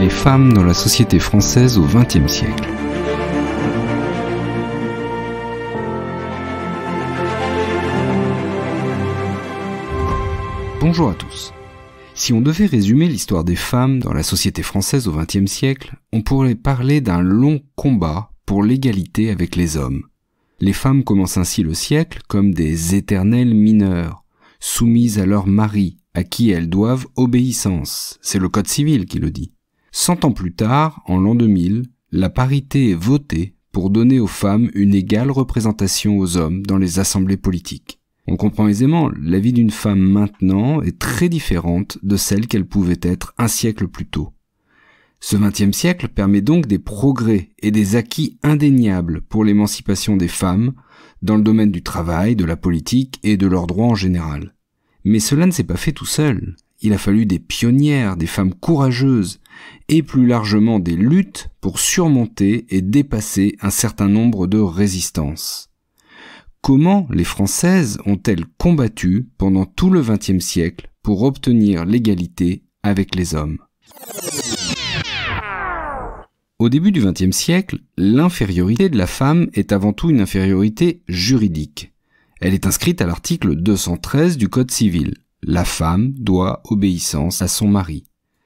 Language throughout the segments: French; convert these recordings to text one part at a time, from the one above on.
Les femmes dans la société française au XXe siècle. Bonjour à tous. Si on devait résumer l'histoire des femmes dans la société française au XXe siècle, on pourrait parler d'un long combat pour l'égalité avec les hommes. Les femmes commencent ainsi le siècle comme des éternelles mineures, soumises à leur mari, à qui elles doivent obéissance. C'est le Code civil qui le dit. 100 ans plus tard, en l'an 2000, la parité est votée pour donner aux femmes une égale représentation aux hommes dans les assemblées politiques. On comprend aisément, la vie d'une femme maintenant est très différente de celle qu'elle pouvait être un siècle plus tôt. Ce XXe siècle permet donc des progrès et des acquis indéniables pour l'émancipation des femmes dans le domaine du travail, de la politique et de leurs droits en général. Mais cela ne s'est pas fait tout seul. Il a fallu des pionnières, des femmes courageuses et plus largement des luttes pour surmonter et dépasser un certain nombre de résistances. Comment les Françaises ont-elles combattu pendant tout le XXe siècle pour obtenir l'égalité avec les hommes ? Au début du XXe siècle, l'infériorité de la femme est avant tout une infériorité juridique. Elle est inscrite à l'article 213 du Code civil. La femme doit obéissance à son mari.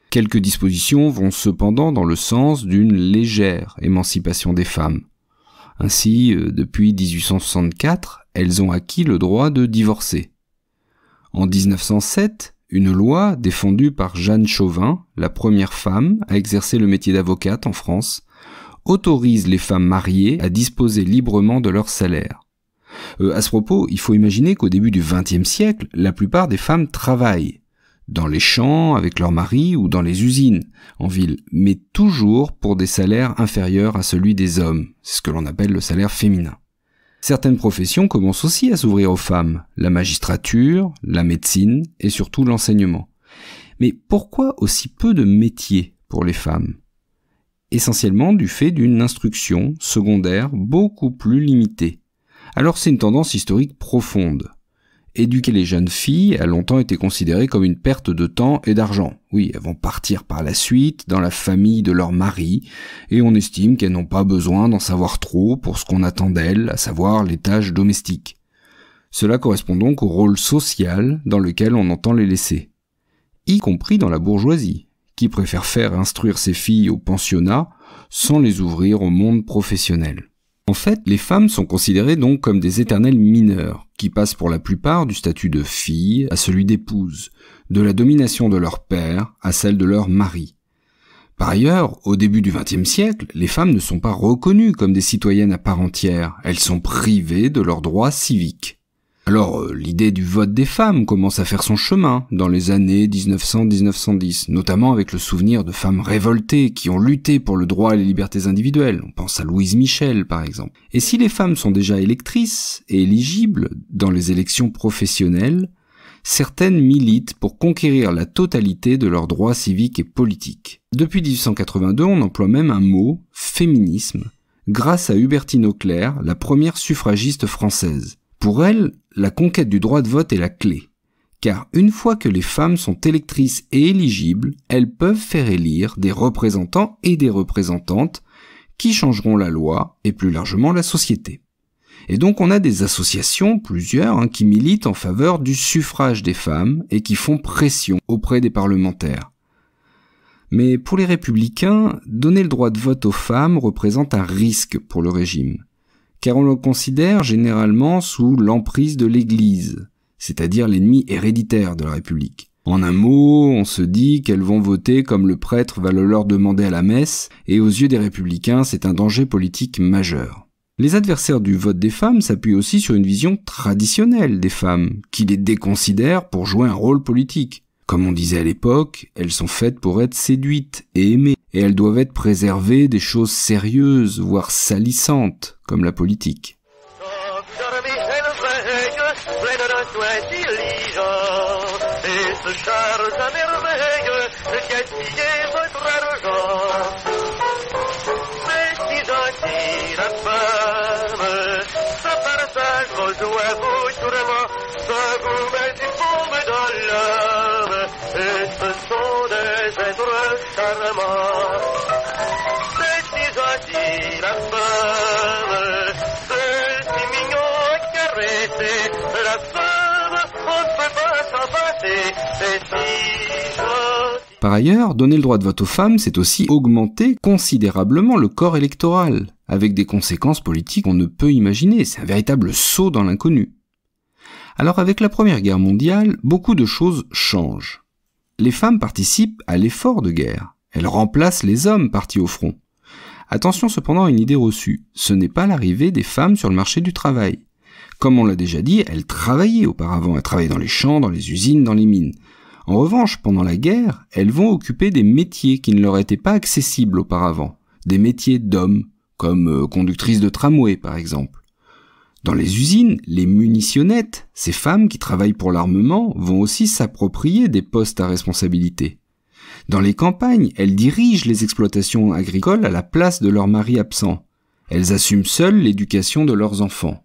Quelques dispositions vont cependant dans le sens d'une légère émancipation des femmes. Ainsi, depuis 1864, elles ont acquis le droit de divorcer. En 1907, une loi défendue par Jeanne Chauvin, la première femme à exercer le métier d'avocate en France, autorise les femmes mariées à disposer librement de leur salaire. À ce propos, il faut imaginer qu'au début du XXe siècle, la plupart des femmes travaillent, dans les champs avec leur mari ou dans les usines, en ville, mais toujours pour des salaires inférieurs à celui des hommes, c'est ce que l'on appelle le salaire féminin. Certaines professions commencent aussi à s'ouvrir aux femmes, la magistrature, la médecine et surtout l'enseignement. Mais pourquoi aussi peu de métiers pour les femmes ? Essentiellement du fait d'une instruction secondaire beaucoup plus limitée. Alors c'est une tendance historique profonde. Éduquer les jeunes filles a longtemps été considéré comme une perte de temps et d'argent. Oui, elles vont partir par la suite dans la famille de leur mari, et on estime qu'elles n'ont pas besoin d'en savoir trop pour ce qu'on attend d'elles, à savoir les tâches domestiques. Cela correspond donc au rôle social dans lequel on entend les laisser, y compris dans la bourgeoisie, qui préfère faire instruire ses filles au pensionnat sans les ouvrir au monde professionnel. En fait, les femmes sont considérées donc comme des éternelles mineures, qui passent pour la plupart du statut de fille à celui d'épouse, de la domination de leur père à celle de leur mari. Par ailleurs, au début du XXe siècle, les femmes ne sont pas reconnues comme des citoyennes à part entière, elles sont privées de leurs droits civiques. Alors, l'idée du vote des femmes commence à faire son chemin dans les années 1900-1910, notamment avec le souvenir de femmes révoltées qui ont lutté pour le droit et les libertés individuelles. On pense à Louise Michel, par exemple. Et si les femmes sont déjà électrices et éligibles dans les élections professionnelles, certaines militent pour conquérir la totalité de leurs droits civiques et politiques. Depuis 1882, on emploie même un mot, féminisme, grâce à Hubertine Auclair, la première suffragiste française. Pour elle, la conquête du droit de vote est la clé, car une fois que les femmes sont électrices et éligibles, elles peuvent faire élire des représentants et des représentantes qui changeront la loi et plus largement la société. Et donc on a des associations, plusieurs, qui militent en faveur du suffrage des femmes et qui font pression auprès des parlementaires. Mais pour les républicains, donner le droit de vote aux femmes représente un risque pour le régime, car on le considère généralement sous l'emprise de l'Église, c'est-à-dire l'ennemi héréditaire de la République. En un mot, on se dit qu'elles vont voter comme le prêtre va le leur demander à la messe, et aux yeux des républicains, c'est un danger politique majeur. Les adversaires du vote des femmes s'appuient aussi sur une vision traditionnelle des femmes, qui les déconsidèrent pour jouer un rôle politique. Comme on disait à l'époque, elles sont faites pour être séduites et aimées, et elles doivent être préservées des choses sérieuses, voire salissantes, comme la politique. Par ailleurs, donner le droit de vote aux femmes, c'est aussi augmenter considérablement le corps électoral, avec des conséquences politiques qu'on ne peut imaginer. C'est un véritable saut dans l'inconnu. Alors avec la Première Guerre mondiale, beaucoup de choses changent. Les femmes participent à l'effort de guerre. Elles remplacent les hommes partis au front. Attention cependant à une idée reçue, ce n'est pas l'arrivée des femmes sur le marché du travail. Comme on l'a déjà dit, elles travaillaient auparavant, elles travaillaient dans les champs, dans les usines, dans les mines. En revanche, pendant la guerre, elles vont occuper des métiers qui ne leur étaient pas accessibles auparavant, des métiers d'hommes, comme conductrices de tramway par exemple. Dans les usines, les munitionnettes, ces femmes qui travaillent pour l'armement, vont aussi s'approprier des postes à responsabilité. Dans les campagnes, elles dirigent les exploitations agricoles à la place de leurs maris absents. Elles assument seules l'éducation de leurs enfants.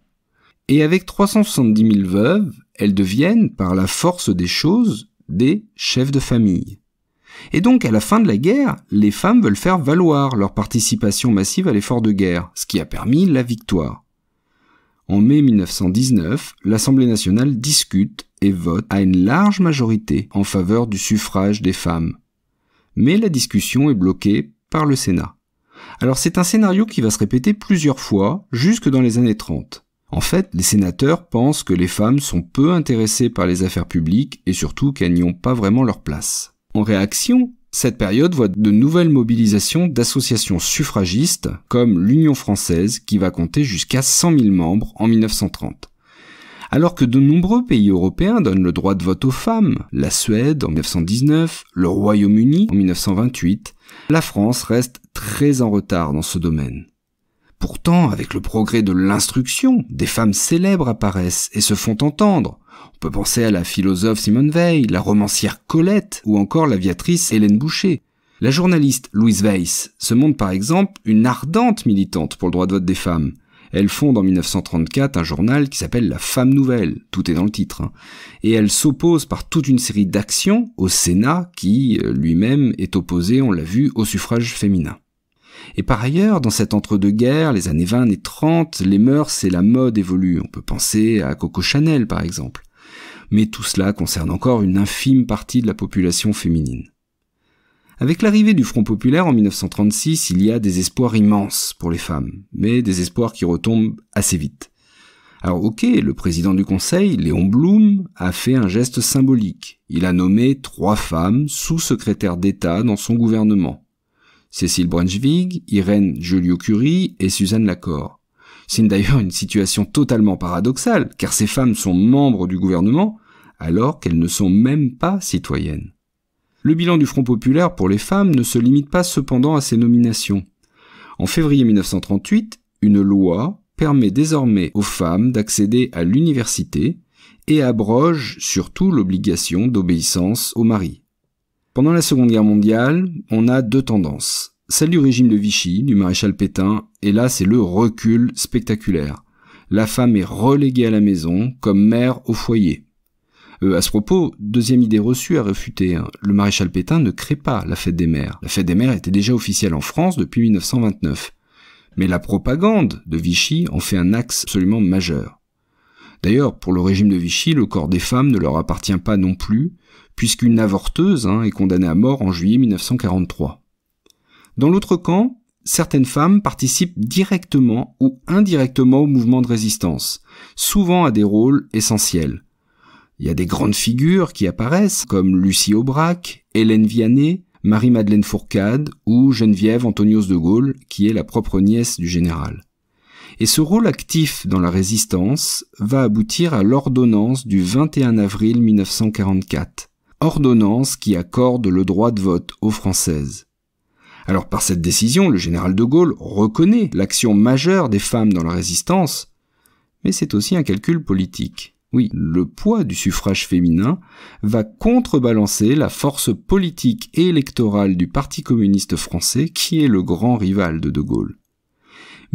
Et avec 370 000 veuves, elles deviennent, par la force des choses, des chefs de famille. Et donc, à la fin de la guerre, les femmes veulent faire valoir leur participation massive à l'effort de guerre, ce qui a permis la victoire. En mai 1919, l'Assemblée nationale discute et vote à une large majorité en faveur du suffrage des femmes. Mais la discussion est bloquée par le Sénat. Alors c'est un scénario qui va se répéter plusieurs fois, jusque dans les années 30. En fait, les sénateurs pensent que les femmes sont peu intéressées par les affaires publiques et surtout qu'elles n'y ont pas vraiment leur place. En réaction, cette période voit de nouvelles mobilisations d'associations suffragistes comme l'Union française qui va compter jusqu'à 100 000 membres en 1930. Alors que de nombreux pays européens donnent le droit de vote aux femmes, la Suède en 1919, le Royaume-Uni en 1928, la France reste très en retard dans ce domaine. Pourtant, avec le progrès de l'instruction, des femmes célèbres apparaissent et se font entendre. On peut penser à la philosophe Simone Veil, la romancière Colette ou encore l'aviatrice Hélène Boucher. La journaliste Louise Weiss se montre par exemple une ardente militante pour le droit de vote des femmes. Elle fonde en 1934 un journal qui s'appelle La Femme Nouvelle, tout est dans le titre, et elle s'oppose par toute une série d'actions au Sénat qui, lui-même, est opposé, on l'a vu, au suffrage féminin. Et par ailleurs, dans cet entre-deux-guerres, les années 20 et 30, les mœurs et la mode évoluent. On peut penser à Coco Chanel, par exemple. Mais tout cela concerne encore une infime partie de la population féminine. Avec l'arrivée du Front populaire en 1936, il y a des espoirs immenses pour les femmes, mais des espoirs qui retombent assez vite. Alors ok, le président du Conseil, Léon Blum, a fait un geste symbolique. Il a nommé 3 femmes sous-secrétaires d'État dans son gouvernement. Cécile Brunswig, Irène Joliot-Curie et Suzanne Lacorre. C'est d'ailleurs une situation totalement paradoxale, car ces femmes sont membres du gouvernement, alors qu'elles ne sont même pas citoyennes. Le bilan du Front populaire pour les femmes ne se limite pas cependant à ces nominations. En février 1938, une loi permet désormais aux femmes d'accéder à l'université et abroge surtout l'obligation d'obéissance au mari. Pendant la Seconde Guerre mondiale, on a 2 tendances. Celle du régime de Vichy, du maréchal Pétain, et là c'est le recul spectaculaire. La femme est reléguée à la maison comme mère au foyer. À ce propos, deuxième idée reçue à réfuter, le maréchal Pétain ne crée pas la fête des mères. La fête des mères était déjà officielle en France depuis 1929. Mais la propagande de Vichy en fait un axe absolument majeur. D'ailleurs, pour le régime de Vichy, le corps des femmes ne leur appartient pas non plus, puisqu'une avorteuse est condamnée à mort en juillet 1943. Dans l'autre camp, certaines femmes participent directement ou indirectement au mouvement de résistance, souvent à des rôles essentiels. Il y a des grandes figures qui apparaissent, comme Lucie Aubrac, Hélène Vianney, Marie-Madeleine Fourcade ou Geneviève Antonios de Gaulle, qui est la propre nièce du général. Et ce rôle actif dans la résistance va aboutir à l'ordonnance du 21 avril 1944. Ordonnance qui accorde le droit de vote aux Françaises. Alors par cette décision, le général de Gaulle reconnaît l'action majeure des femmes dans la résistance, mais c'est aussi un calcul politique. Oui, le poids du suffrage féminin va contrebalancer la force politique et électorale du Parti communiste français qui est le grand rival de Gaulle.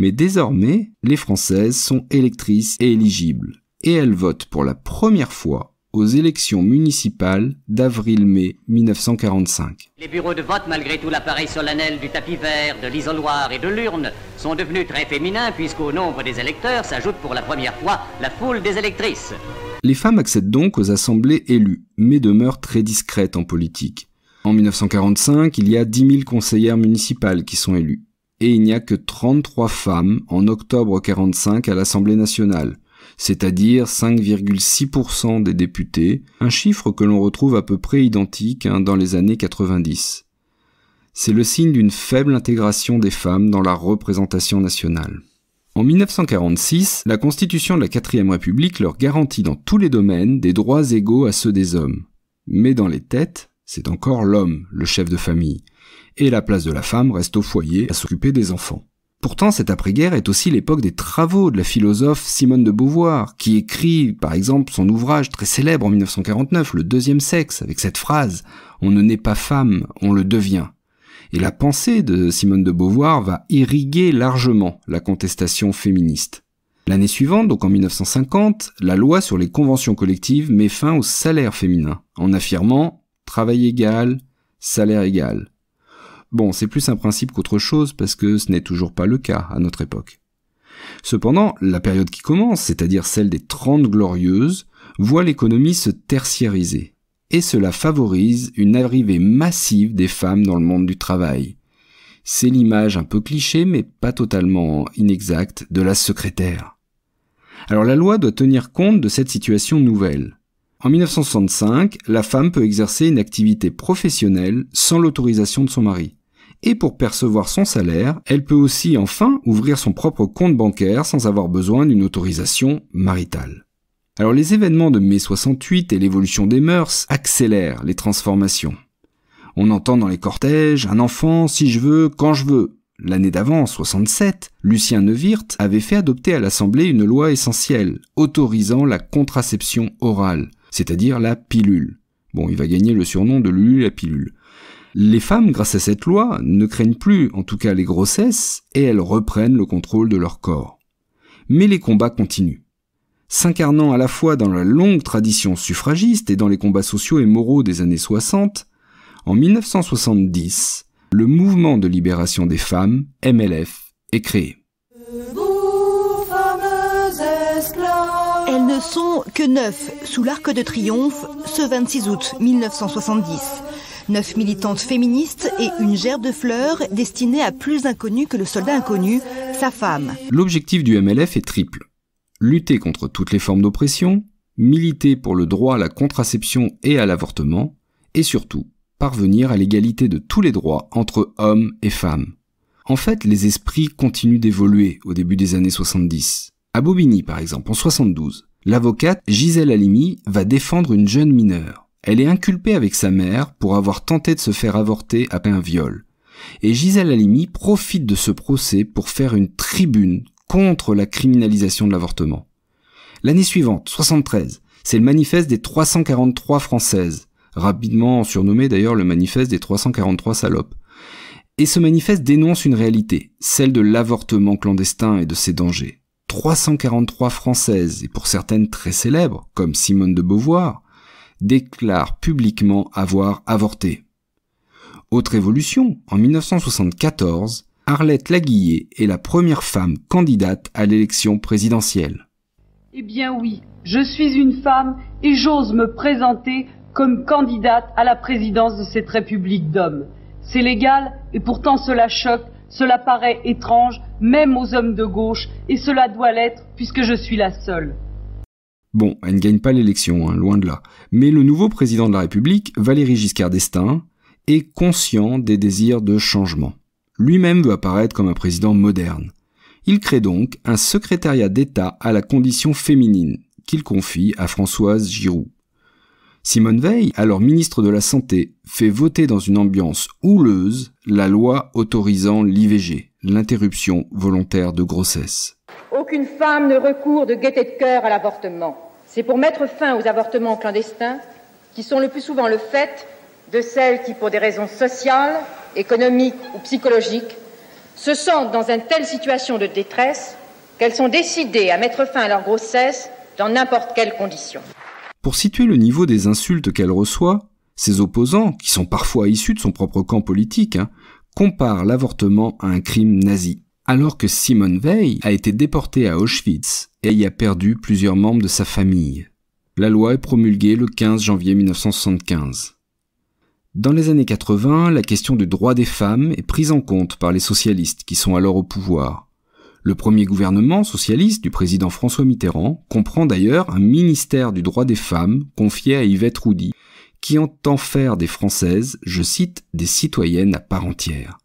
Mais désormais, les Françaises sont électrices et éligibles, et elles votent pour la première fois aux élections municipales d'avril-mai 1945. Les bureaux de vote, malgré tout l'appareil solennel du tapis vert, de l'isoloir et de l'urne, sont devenus très féminins puisqu'au nombre des électeurs s'ajoute pour la première fois la foule des électrices. Les femmes accèdent donc aux assemblées élues, mais demeurent très discrètes en politique. En 1945, il y a 10 000 conseillères municipales qui sont élues, et il n'y a que 33 femmes en octobre 1945 à l'Assemblée nationale, c'est-à-dire 5,6% des députés, un chiffre que l'on retrouve à peu près identique dans les années 90. C'est le signe d'une faible intégration des femmes dans la représentation nationale. En 1946, la Constitution de la 4e République leur garantit dans tous les domaines des droits égaux à ceux des hommes. Mais dans les têtes, c'est encore l'homme, le chef de famille, et la place de la femme reste au foyer à s'occuper des enfants. Pourtant, cette après-guerre est aussi l'époque des travaux de la philosophe Simone de Beauvoir, qui écrit, par exemple, son ouvrage très célèbre en 1949, Le deuxième sexe, avec cette phrase « On ne naît pas femme, on le devient ». Et la pensée de Simone de Beauvoir va irriguer largement la contestation féministe. L'année suivante, donc en 1950, la loi sur les conventions collectives met fin au salaire féminin, en affirmant « travail égal, salaire égal ». Bon, c'est plus un principe qu'autre chose parce que ce n'est toujours pas le cas à notre époque. Cependant, la période qui commence, c'est-à-dire celle des 30 glorieuses, voit l'économie se tertiariser. Et cela favorise une arrivée massive des femmes dans le monde du travail. C'est l'image un peu cliché, mais pas totalement inexacte, de la secrétaire. Alors la loi doit tenir compte de cette situation nouvelle. En 1965, la femme peut exercer une activité professionnelle sans l'autorisation de son mari. Et pour percevoir son salaire, elle peut aussi enfin ouvrir son propre compte bancaire sans avoir besoin d'une autorisation maritale. Alors les événements de mai 68 et l'évolution des mœurs accélèrent les transformations. On entend dans les cortèges « un enfant, si je veux, quand je veux ». L'année d'avant, en 67, Lucien Neuwirth avait fait adopter à l'Assemblée une loi essentielle, autorisant la contraception orale, c'est-à-dire la pilule. Bon, il va gagner le surnom de Lulu la pilule. Les femmes, grâce à cette loi, ne craignent plus, en tout cas les grossesses, et elles reprennent le contrôle de leur corps. Mais les combats continuent. S'incarnant à la fois dans la longue tradition suffragiste et dans les combats sociaux et moraux des années 60, en 1970, le mouvement de libération des femmes, MLF, est créé. Elles ne sont que 9 sous l'Arc de Triomphe ce 26 août 1970. 9 militantes féministes et une gerbe de fleurs destinée à plus inconnu que le soldat inconnu, sa femme. L'objectif du MLF est triple. Lutter contre toutes les formes d'oppression, militer pour le droit à la contraception et à l'avortement, et surtout, parvenir à l'égalité de tous les droits entre hommes et femmes. En fait, les esprits continuent d'évoluer au début des années 70. À Bobigny, par exemple, en 72, l'avocate Gisèle Halimi va défendre une jeune mineure. Elle est inculpée avec sa mère pour avoir tenté de se faire avorter après un viol. Et Gisèle Halimi profite de ce procès pour faire une tribune contre la criminalisation de l'avortement. L'année suivante, 73, c'est le manifeste des 343 Françaises, rapidement surnommé d'ailleurs le manifeste des 343 salopes. Et ce manifeste dénonce une réalité, celle de l'avortement clandestin et de ses dangers. 343 Françaises, et pour certaines très célèbres, comme Simone de Beauvoir, déclarent publiquement avoir avorté. Autre évolution, en 1974, Arlette Laguillet est la première femme candidate à l'élection présidentielle. Eh bien oui, je suis une femme et j'ose me présenter comme candidate à la présidence de cette République d'hommes. C'est légal et pourtant cela choque, cela paraît étrange, même aux hommes de gauche, et cela doit l'être puisque je suis la seule. Bon, elle ne gagne pas l'élection, loin de là. Mais le nouveau président de la République, Valéry Giscard d'Estaing, est conscient des désirs de changement. Lui-même veut apparaître comme un président moderne. Il crée donc un secrétariat d'État à la condition féminine, qu'il confie à Françoise Giroud. Simone Veil, alors ministre de la Santé, fait voter dans une ambiance houleuse la loi autorisant l'IVG, l'interruption volontaire de grossesse. Aucune femme ne recourt de gaieté de cœur à l'avortement. C'est pour mettre fin aux avortements clandestins, qui sont le plus souvent le fait de celles qui, pour des raisons sociales, économiques ou psychologiques, se sentent dans une telle situation de détresse qu'elles sont décidées à mettre fin à leur grossesse dans n'importe quelles conditions. Pour situer le niveau des insultes qu'elle reçoit, ses opposants, qui sont parfois issus de son propre camp politique, comparent l'avortement à un crime nazi. Alors que Simone Weil a été déportée à Auschwitz et y a perdu plusieurs membres de sa famille. La loi est promulguée le 15 janvier 1975. Dans les années 80, la question du droit des femmes est prise en compte par les socialistes qui sont alors au pouvoir. Le premier gouvernement socialiste du président François Mitterrand comprend d'ailleurs un ministère du droit des femmes confié à Yvette Roudy, qui entend faire des Françaises, je cite, des citoyennes à part entière.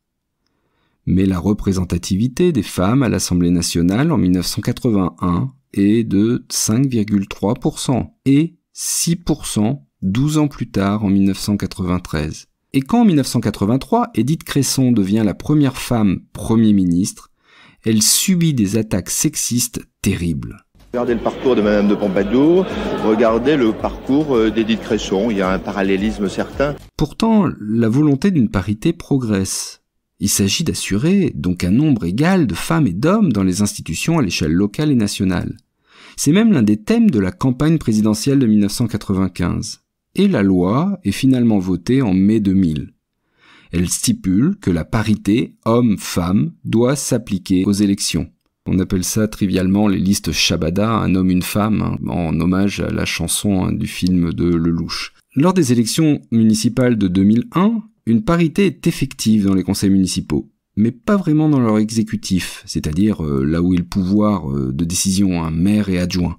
Mais la représentativité des femmes à l'Assemblée nationale en 1981 est de 5,3% et 6% 12 ans plus tard en 1993. Et quand en 1983, Édith Cresson devient la première femme Premier ministre, elle subit des attaques sexistes terribles. Regardez le parcours de Madame de Pompadour, regardez le parcours d'Édith Cresson, il y a un parallélisme certain. Pourtant, la volonté d'une parité progresse. Il s'agit d'assurer donc un nombre égal de femmes et d'hommes dans les institutions à l'échelle locale et nationale. C'est même l'un des thèmes de la campagne présidentielle de 1995. Et la loi est finalement votée en mai 2000. Elle stipule que la parité homme-femme doit s'appliquer aux élections. On appelle ça trivialement les listes Shabada, un homme, une femme, en hommage à la chanson du film de Lelouch. Lors des élections municipales de 2001, une parité est effective dans les conseils municipaux, mais pas vraiment dans leur exécutif, c'est-à-dire là où est le pouvoir de décision, maire et adjoint.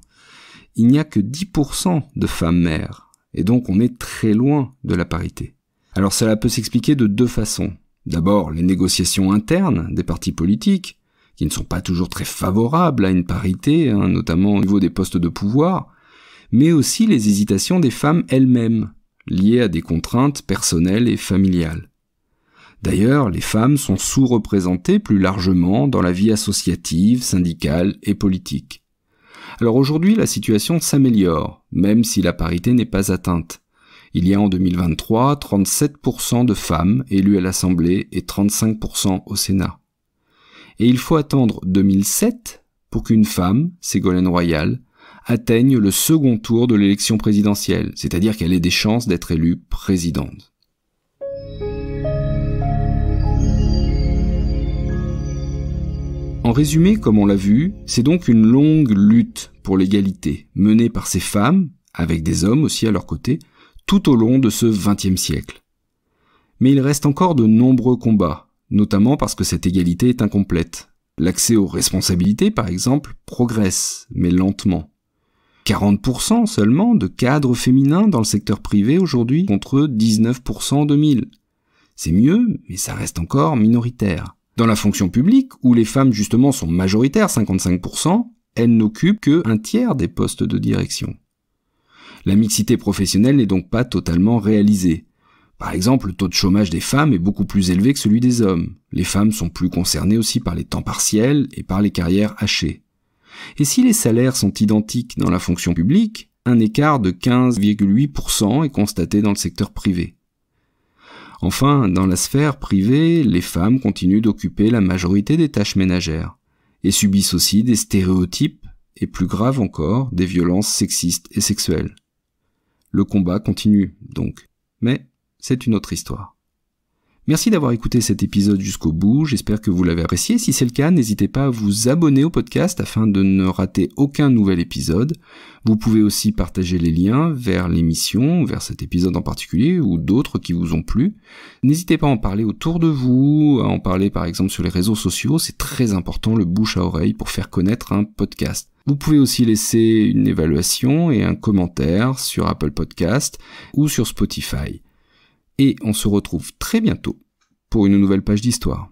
Il n'y a que 10% de femmes maires, et donc on est très loin de la parité. Alors cela peut s'expliquer de deux façons. D'abord, les négociations internes des partis politiques, qui ne sont pas toujours très favorables à une parité, notamment au niveau des postes de pouvoir, mais aussi les hésitations des femmes elles-mêmes, liées à des contraintes personnelles et familiales. D'ailleurs, les femmes sont sous-représentées plus largement dans la vie associative, syndicale et politique. Alors aujourd'hui, la situation s'améliore, même si la parité n'est pas atteinte. Il y a en 2023 37% de femmes élues à l'Assemblée et 35% au Sénat. Et il faut attendre 2007 pour qu'une femme, Ségolène Royal, atteigne le second tour de l'élection présidentielle, c'est-à-dire qu'elle ait des chances d'être élue présidente. En résumé, comme on l'a vu, c'est donc une longue lutte pour l'égalité, menée par ces femmes, avec des hommes aussi à leur côté, tout au long de ce XXe siècle. Mais il reste encore de nombreux combats, notamment parce que cette égalité est incomplète. L'accès aux responsabilités, par exemple, progresse, mais lentement. 40% seulement de cadres féminins dans le secteur privé aujourd'hui, contre 19% en 2000. C'est mieux, mais ça reste encore minoritaire. Dans la fonction publique, où les femmes justement sont majoritaires, 55%, elles n'occupent que un tiers des postes de direction. La mixité professionnelle n'est donc pas totalement réalisée. Par exemple, le taux de chômage des femmes est beaucoup plus élevé que celui des hommes. Les femmes sont plus concernées aussi par les temps partiels et par les carrières hachées. Et si les salaires sont identiques dans la fonction publique, un écart de 15,8% est constaté dans le secteur privé. Enfin, dans la sphère privée, les femmes continuent d'occuper la majorité des tâches ménagères et subissent aussi des stéréotypes et, plus grave encore, des violences sexistes et sexuelles. Le combat continue, donc. Mais c'est une autre histoire. Merci d'avoir écouté cet épisode jusqu'au bout, j'espère que vous l'avez apprécié. Si c'est le cas, n'hésitez pas à vous abonner au podcast afin de ne rater aucun nouvel épisode. Vous pouvez aussi partager les liens vers l'émission, vers cet épisode en particulier, ou d'autres qui vous ont plu. N'hésitez pas à en parler autour de vous, à en parler par exemple sur les réseaux sociaux, c'est très important le bouche à oreille pour faire connaître un podcast. Vous pouvez aussi laisser une évaluation et un commentaire sur Apple Podcast ou sur Spotify. Et on se retrouve très bientôt pour une nouvelle page d'histoire.